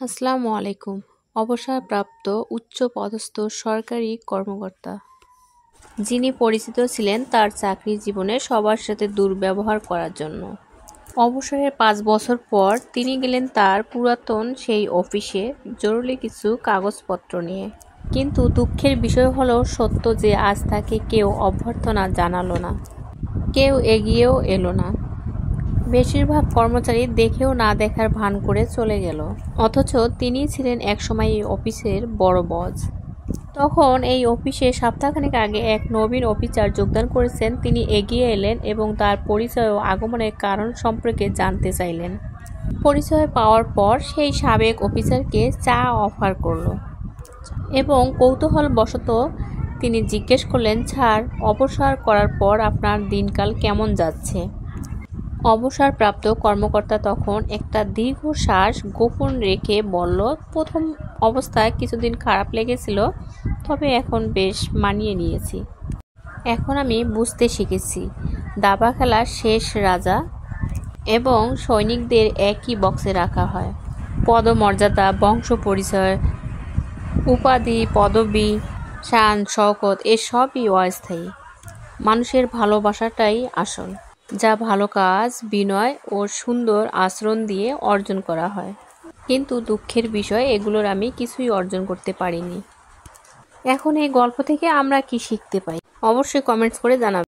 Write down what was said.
আসসালামু আলাইকুম। অবসরপ্রাপ্ত উচ্চপদস্থ সরকারি কর্মকর্তা, যিনি পরিচিত ছিলেন তার চাকরি জীবনে সবার সাথে দুর্ব্যবহার করার জন্য। অবসরের 5 বছর পর তিনি গেলেন তার পুরাতন সেই অফিসে জরুরি কিছু কাগজপত্র নিয়ে। কিন্তু দুঃখের বিষয় হলো সত্য যে আজ তাকে কেউ অভ্যর্থনা জানালো না, কেউ এগিয়েও এলো না। বেশিরভাগ কর্মচারী দেখেও না দেখার ভান করে চলে গেল, অথচ তিনিই ছিলেন একসময় এই অফিসের বড় বস। তখন এই অফিসে সপ্তাহখানেক আগে এক নবীন অফিসার যোগদান করেছেন। তিনি এগিয়ে এলেন এবং তার পরিচয় ও আগমনের কারণ সম্পর্কে জানতে চাইলেন। পরিচয় পাওয়ার পর সেই সাবেক অফিসারকে চা অফার করল এবং কৌতূহলবশত তিনি জিজ্ঞেস করলেন, স্যার, অবসর করার পর আপনার দিনকাল কেমন যাচ্ছে? অবসরপ্রাপ্ত কর্মকর্তা তখন একটা দীর্ঘশ্বাস গোপন রেখে বলল, প্রথম অবস্থায় কিছুদিন খারাপ লেগেছিল, তবে এখন বেশ মানিয়ে নিয়েছি। এখন আমি বুঝতে শিখেছি দাবা খেলার শেষ রাজা এবং সৈনিকদের একই বক্সে রাখা হয়। পদমর্যাদা, বংশ পরিচয়, উপাধি, পদবি, শান শওকত এসবই অস্থায়ী। মানুষের ভালোবাসাটাই আসল, যা ভালো কাজ, বিনয় ও সুন্দর আচরণ দিয়ে অর্জন করা হয়। কিন্তু দুঃখের বিষয়, এগুলোর আমি কিছুই অর্জন করতে পারিনি। এখন এই গল্প থেকে আমরা কি শিখতে পাই? অবশ্যই কমেন্টস করে জানাবেন।